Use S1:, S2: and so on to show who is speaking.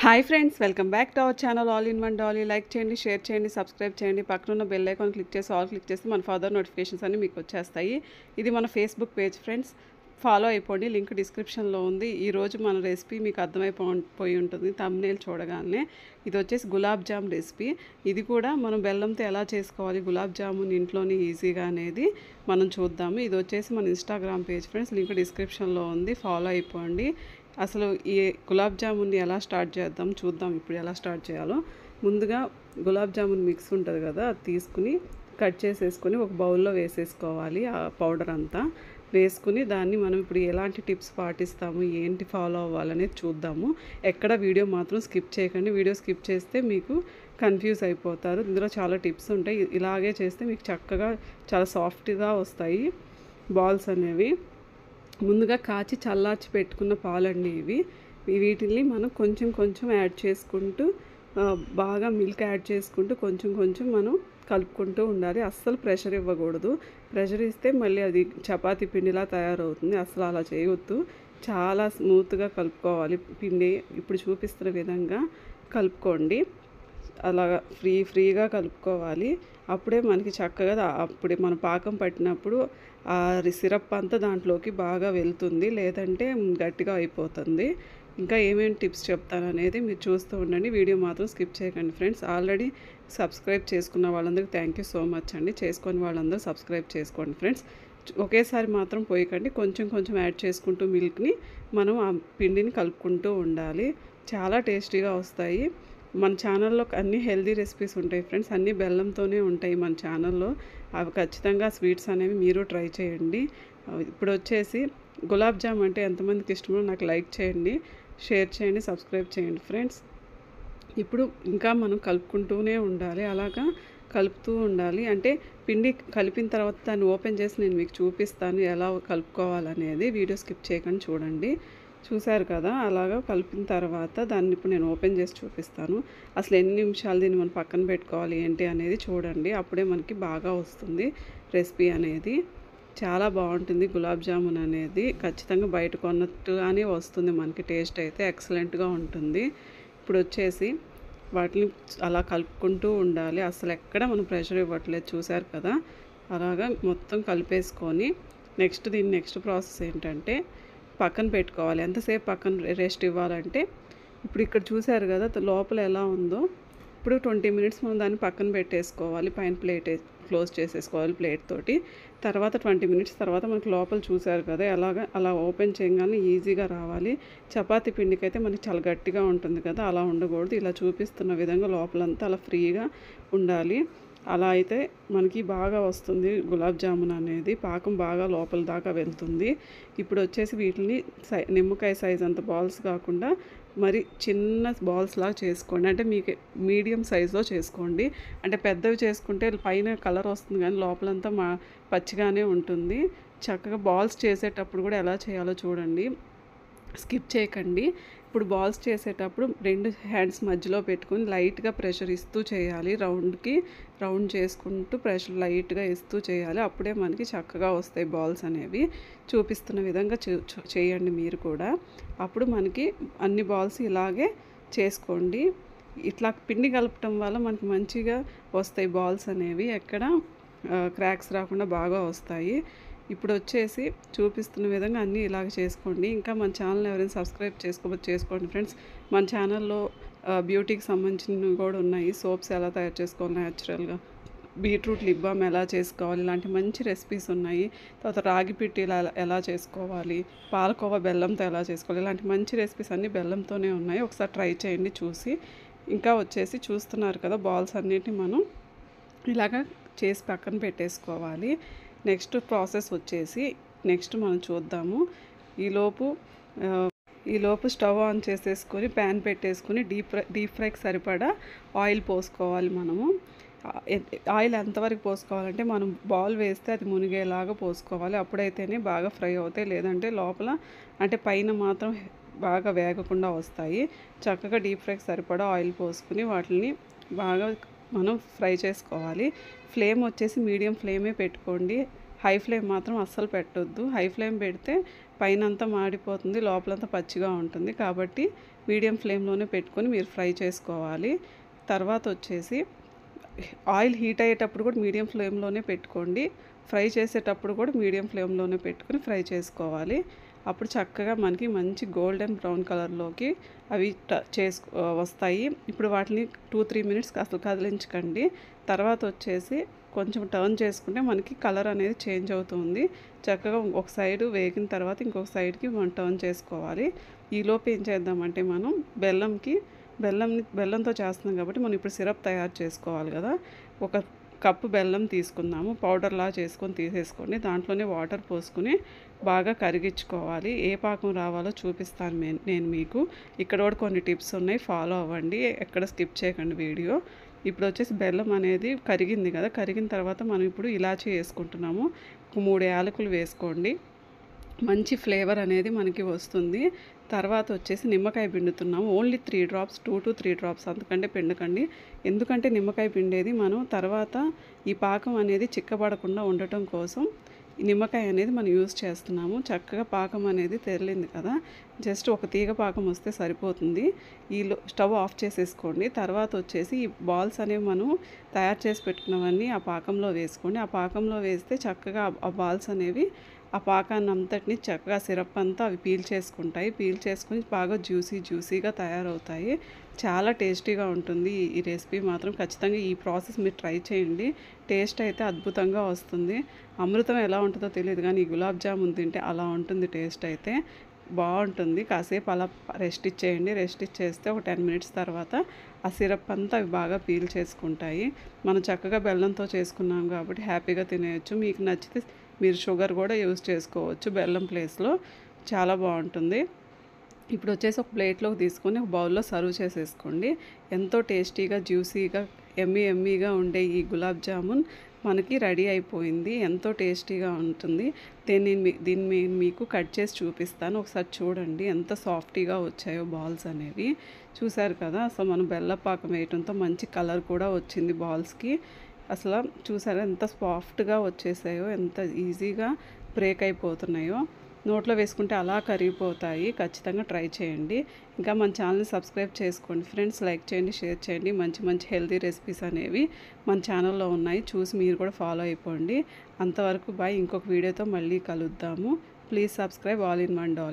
S1: Hi friends, welcome back to our channel all in one Dolly. Like చేయండి, share చేయండి, subscribe చేయండి. పక్కన ఉన్న బెల్ ఐకాన్ క్లిక్ చేసి ఆల్ క్లిక్ చేస్తే మన ఫర్దర్ నోటిఫికేషన్స్ అన్నీ మీకు వచ్చేస్తాయి. ఇది మన ఫేస్బుక్ పేజ్ ఫ్రెండ్స్, ఫాలో అయిపోండి. లింక్ డిస్క్రిప్షన్లో ఉంది. ఈరోజు మన రెసిపీ మీకు అర్థమైపోయి ఉంటుంది థంబ్నెయిల్ చూడగానే. ఇది వచ్చేసి గులాబ్ జామ్ రెసిపీ. ఇది కూడా మనం బెల్లంతో ఎలా చేసుకోవాలి గులాబ్ జామున్ ఇంట్లోనే ఈజీగా అనేది మనం చూద్దాము. ఇది వచ్చేసి మన ఇన్స్టాగ్రామ్ పేజ్ ఫ్రెండ్స్, లింక్ డిస్క్రిప్షన్లో ఉంది. ఫాలో అయిపోండి. అసలు ఈ గులాబ్ జామున్ని ఎలా స్టార్ట్ చేద్దాం చూద్దాం. ఇప్పుడు ఎలా స్టార్ట్ చేయాలో ముందుగా గులాబ్ జామున్ మిక్స్ ఉంటుంది కదా, అది తీసుకుని కట్ చేసేసుకొని ఒక బౌల్లో వేసేసుకోవాలి. ఆ పౌడర్ అంతా వేసుకుని దాన్ని మనం ఇప్పుడు ఎలాంటి టిప్స్ పాటిస్తాము, ఏంటి ఫాలో అవ్వాలనేది చూద్దాము. ఎక్కడ వీడియో మాత్రం స్కిప్ చేయకండి. వీడియో స్కిప్ చేస్తే మీకు కన్ఫ్యూజ్ అయిపోతారు. ఇందులో చాలా టిప్స్ ఉంటాయి. ఇలాగే చేస్తే మీకు చక్కగా చాలా సాఫ్ట్గా వస్తాయి బాల్స్ అనేవి. ముందుగా కాచి చల్లార్చి పెట్టుకున్న పాలండి ఇవి. వీటిని మనం కొంచెం కొంచెం యాడ్ చేసుకుంటూ బాగా మిల్క్ యాడ్ చేసుకుంటూ కొంచెం కొంచెం మనం కలుపుకుంటూ ఉండాలి. అస్సలు ప్రెషర్ ఇవ్వకూడదు. ప్రెషర్ ఇస్తే మళ్ళీ అది చపాతీ పిండిలా తయారవుతుంది. అసలు అలా చేయవద్దు. చాలా స్మూత్గా కలుపుకోవాలి పిండి. ఇప్పుడు చూపిస్తున్న విధంగా కలుపుకోండి. అలాగా ఫ్రీగా కలుపుకోవాలి. అప్పుడే మనకి చక్కగా అప్పుడే మన పాకం పట్టినప్పుడు ఆ సిరప్ అంతా దాంట్లోకి బాగా వెళ్తుంది, లేదంటే గట్టిగా అయిపోతుంది. ఇంకా ఏమేమి టిప్స్ చెప్తాను అనేది మీరు చూస్తూ ఉండండి. వీడియో మాత్రం స్కిప్ చేయకండి ఫ్రెండ్స్. ఆల్రెడీ సబ్స్క్రైబ్ చేసుకున్న వాళ్ళందరికీ థ్యాంక్ యూ సో మచ్ అండి. చేసుకొని వాళ్ళందరూ సబ్స్క్రైబ్ చేసుకోండి ఫ్రెండ్స్. ఒకేసారి మాత్రం పోయకండి. కొంచెం కొంచెం యాడ్ చేసుకుంటూ మిల్క్ని మనం ఆ పిండిని కలుపుకుంటూ ఉండాలి. చాలా టేస్టీగా వస్తాయి. మన ఛానల్లో అన్ని హెల్దీ రెసిపీస్ ఉంటాయి ఫ్రెండ్స్. అన్నీ బెల్లంతోనే ఉంటాయి మన ఛానల్లో. అవి ఖచ్చితంగా స్వీట్స్ అనేవి మీరు ట్రై చేయండి. ఇప్పుడు వచ్చేసి గులాబ్ జామ్ అంటే ఎంతమందికి ఇష్టమో నాకు లైక్ చేయండి, షేర్ చేయండి, సబ్స్క్రైబ్ చేయండి ఫ్రెండ్స్. ఇప్పుడు ఇంకా మనం కలుపుకుంటూనే ఉండాలి. అలాగా కలుపుతూ ఉండాలి. అంటే పిండి కలిపిన తర్వాత దాన్ని ఓపెన్ చేసి నేను మీకు చూపిస్తాను ఎలా కలుపుకోవాలనేది. వీడియో స్కిప్ చేయకుండా చూడండి. చూశారు కదా, అలాగా కలిపిన తర్వాత దాన్ని ఇప్పుడు నేను ఓపెన్ చేసి చూపిస్తాను. అసలు ఎన్ని నిమిషాలు దీన్ని మనం పక్కన పెట్టుకోవాలి ఏంటి అనేది చూడండి. అప్పుడే మనకి బాగా వస్తుంది రెసిపీ అనేది. చాలా బాగుంటుంది గులాబ్ జామున్ అనేది. ఖచ్చితంగా బయట కొన్నట్టుగానే వస్తుంది మనకి. టేస్ట్ అయితే ఎక్సలెంట్గా ఉంటుంది. ఇప్పుడు వచ్చేసి వాటిని అలా కలుపుకుంటూ ఉండాలి. అసలు ఎక్కడ మనం ప్రెషర్ ఇవ్వట్లేదు. చూశారు కదా, అలాగా మొత్తం కలిపేసుకొని నెక్స్ట్ ప్రాసెస్ ఏంటంటే పక్కన పెట్టుకోవాలి. ఎంతసేపు పక్కన రెస్ట్ ఇవ్వాలంటే ఇప్పుడు ఇక్కడ చూశారు కదా లోపల ఎలా ఉందో. ఇప్పుడు 20 మినిట్స్ మనం దాన్ని పక్కన పెట్టేసుకోవాలి. పైన ప్లేట్ క్లోజ్ చేసేసుకోవాలి ప్లేట్ తోటి. తర్వాత 20 మినిట్స్ తర్వాత మనకి లోపల చూశారు కదా అలా ఓపెన్ చేయగానే ఈజీగా రావాలి. చపాతీ పిండికి అయితే మనకి చాలా గట్టిగా ఉంటుంది కదా, అలా ఉండకూడదు. ఇలా చూపిస్తున్న విధంగా లోపలంతా అలా ఫ్రీగా ఉండాలి. అలా అయితే మనకి బాగా వస్తుంది గులాబ్ జామున్ అనేది. పాకం బాగా లోపల దాకా వెళ్తుంది. ఇప్పుడు వచ్చేసి వీటిని నిమ్మకాయ సైజ్ అంత బాల్స్ కాకుండా మరి చిన్న బాల్స్ లాగా చేసుకోండి. అంటే మీకు మీడియం సైజులో చేసుకోండి. అంటే పెద్దవి చేసుకుంటే పైన కలర్ వస్తుంది కానీ లోపలంతా పచ్చిగానే ఉంటుంది. చక్కగా బాల్స్ చేసేటప్పుడు కూడా ఎలా చేయాలో చూడండి, స్కిప్ చేయకండి. ఇప్పుడు బాల్స్ చేసేటప్పుడు 2 హ్యాండ్స్ మధ్యలో పెట్టుకొని లైట్గా ప్రెషర్ ఇస్తూ చేయాలి. రౌండ్ చేసుకుంటూ ప్రెషర్ లైట్గా ఇస్తూ చేయాలి. అప్పుడే మనకి చక్కగా వస్తాయి బాల్స్ అనేవి. చూపిస్తున్న విధంగా చేయండి మీరు కూడా. అప్పుడు మనకి అన్ని బాల్స్ ఇలాగే చేసుకోండి. ఇట్లా పిండి కలపటం వల్ల మనకి మంచిగా వస్తాయి బాల్స్ అనేవి. ఎక్కడ క్రాక్స్ రాకుండా బాగా వస్తాయి. ఇప్పుడు వచ్చేసి చూపిస్తున్న విధంగా అన్నీ ఇలాగ చేసుకోండి. ఇంకా మన ఛానల్ ఎవరైనా సబ్స్క్రైబ్ చేసుకోకపోతే చేసుకోండి ఫ్రెండ్స్. మన ఛానల్లో బ్యూటీకి సంబంధించినవి కూడా ఉన్నాయి. సోప్స్ ఎలా తయారు చేసుకోవాలి న్యాచురల్గా, బీట్రూట్ లిప్ బామ్ ఎలా చేసుకోవాలి, ఇలాంటి మంచి రెసిపీస్ ఉన్నాయి. తర్వాత రాగి పిట్టి ఎలా చేసుకోవాలి, పాలకోవా బెల్లంతో ఎలా చేసుకోవాలి, ఇలాంటి మంచి రెసిపీస్ అన్నీ బెల్లంతోనే ఉన్నాయి. ఒకసారి ట్రై చేయండి చూసి. ఇంకా వచ్చేసి చూస్తున్నారు కదా బాల్స్ అన్నిటిని మనం ఇలాగ చేసి పక్కన పెట్టేసుకోవాలి. నెక్స్ట్ ప్రాసెస్ వచ్చేసి మనం చూద్దాము. ఈలోపు స్టవ్ ఆన్ చేసేసుకొని ప్యాన్ పెట్టేసుకొని డీప్ ఫ్రైకి సరిపడా ఆయిల్ పోసుకోవాలి. మనము ఆయిల్ ఎంతవరకు పోసుకోవాలంటే మనం బాల్ వేస్తే అది మునిగేలాగా పోసుకోవాలి. అప్పుడైతేనే బాగా ఫ్రై అవుతాయి. లేదంటే లోపల అంటే పైన మాత్రం బాగా వేగకుండా వస్తాయి. చక్కగా డీప్ ఫ్రైకి సరిపడా ఆయిల్ పోసుకుని వాటిని బాగా మనం ఫ్రై చేసుకోవాలి. ఫ్లేమ్ వచ్చేసి మీడియం ఫ్లేమే పెట్టుకోండి. హై ఫ్లేమ్ మాత్రం అస్సలు పెట్టొద్దు. హై ఫ్లేమ్ పెడితే పైనంతా మాడిపోతుంది, లోపలంతా పచ్చిగా ఉంటుంది. కాబట్టి మీడియం ఫ్లేమ్లోనే పెట్టుకొని మీరు ఫ్రై చేసుకోవాలి. తర్వాత వచ్చేసి ఆయిల్ హీట్ అయ్యేటప్పుడు కూడా మీడియం ఫ్లేమ్లోనే పెట్టుకోండి. ఫ్రై చేసేటప్పుడు కూడా మీడియం ఫ్లేమ్లోనే పెట్టుకొని ఫ్రై చేసుకోవాలి. అప్పుడు చక్కగా మనకి మంచి గోల్డెన్ బ్రౌన్ కలర్లోకి అవి వస్తాయి. ఇప్పుడు వాటిని 2-3 మినిట్స్ అసలు కదిలించకండి. తర్వాత వచ్చేసి కొంచెం టర్న్ చేసుకుంటే మనకి కలర్ అనేది చేంజ్ అవుతుంది. చక్కగా ఒక సైడు వేగిన తర్వాత ఇంకొక సైడ్కి మనం టర్న్ చేసుకోవాలి. ఈలోపు ఏం చేద్దామంటే మనం బెల్లంతో చేస్తున్నాం కాబట్టి మనం ఇప్పుడు సిరప్ తయారు చేసుకోవాలి కదా. ఒక కప్పు బెల్లం తీసుకుందాము, పౌడర్లా చేసుకొని తీసేసుకోండి. దాంట్లోనే వాటర్ పోసుకుని బాగా కరిగించుకోవాలి. ఏ పాకం రావాలో చూపిస్తాను నేను మీకు. ఇక్కడ కూడా కొన్ని టిప్స్ ఉన్నాయి, ఫాలో అవ్వండి, ఎక్కడ స్కిప్ చేయకండి వీడియో. ఇప్పుడు వచ్చేసి బెల్లం అనేది కరిగింది కదా, కరిగిన తర్వాత మనం ఇప్పుడు ఇలాచీ వేసుకుంటున్నాము. 3 యాలకులు వేసుకోండి, మంచి ఫ్లేవర్ అనేది మనకి వస్తుంది. తర్వాత వచ్చేసి నిమ్మకాయ పిండుతున్నాము. ఓన్లీ 3 డ్రాప్స్, 2 to 3 డ్రాప్స్, అంతకంటే పిండకండి. ఎందుకంటే నిమ్మకాయ పిండేది మనం తర్వాత ఈ పాకం అనేది చిక్కబడకుండా ఉండటం కోసం ఈ నిమ్మకాయ అనేది మనం యూజ్ చేస్తున్నాము. చక్కగా పాకం అనేది తెరలింది కదా, జస్ట్ ఒక తీగ పాకం వస్తే సరిపోతుంది. స్టవ్ ఆఫ్ చేసేసుకోండి. తర్వాత వచ్చేసి ఈ బాల్స్ అనేవి మనం తయారు చేసి పెట్టుకున్నవన్నీ ఆ పాకంలో వేసుకోండి. ఆ పాకంలో వేస్తే చక్కగా ఆ బాల్స్ అనేవి ఆ పాకాన్ని అంతటిని చక్కగా సిరప్ అంతా అవి పీల్ చేసుకుని బాగా జ్యూసీగా తయారవుతాయి. చాలా టేస్టీగా ఉంటుంది ఈ రెసిపీ మాత్రం. ఖచ్చితంగా ఈ ప్రాసెస్ మీరు ట్రై చేయండి, టేస్ట్ అయితే అద్భుతంగా వస్తుంది. అమృతం ఎలా ఉంటుందో తెలియదు కానీ ఈ గులాబ్ జామున్ తింటే అలా ఉంటుంది టేస్ట్ అయితే. బాగుంటుంది. కాసేపు అలా రెస్ట్ ఇచ్చేయండి. రెస్ట్ ఇచ్చేస్తే ఒక 10 మినిట్స్ తర్వాత ఆ సిరప్ అంతా అవి బాగా పీల్ చేసుకుంటాయి. మనం చక్కగా బెల్లంతో చేసుకున్నాం కాబట్టి హ్యాపీగా తినేయచ్చు. మీకు నచ్చితే మీరు షుగర్ కూడా యూజ్ చేసుకోవచ్చు బెల్లం ప్లేస్లో, చాలా బాగుంటుంది. ఇప్పుడు వచ్చేసి ఒక ప్లేట్లోకి తీసుకొని ఒక బౌల్లో సర్వ్ చేసేసుకోండి. ఎంతో టేస్టీగా జ్యూసీగా ఎమ్మీగా ఉండే ఈ గులాబ్ జామున్ మనకి రెడీ అయిపోయింది. ఎంతో టేస్టీగా ఉంటుంది. దీన్ని మీకు కట్ చేసి చూపిస్తాను, ఒకసారి చూడండి ఎంత సాఫ్టీగా వచ్చాయో బాల్స్ అనేవి. చూసారు కదా, అసలు మనం బెల్లపాకం వేయడంతో మంచి కలర్ కూడా వచ్చింది బాల్స్కి. అసలు చూసారా ఎంత సాఫ్ట్గా వచ్చేసాయో, ఎంత ఈజీగా బ్రేక్ అయిపోతున్నాయో. నోట్లో వేసుకుంటే అలా కరిగిపోతాయి. ఖచ్చితంగా ట్రై చేయండి. ఇంకా మన ఛానల్ని సబ్స్క్రైబ్ చేసుకోండి ఫ్రెండ్స్. లైక్ చేయండి, షేర్ చేయండి. మంచి హెల్తీ రెసిపీస్ అనేవి మన ఛానల్లో ఉన్నాయి, చూసి మీరు కూడా ఫాలో అయిపోండి. అంతవరకు బాయ్. ఇంకొక వీడియోతో మళ్ళీ కలుద్దాము. Please subscribe all in one Dolly.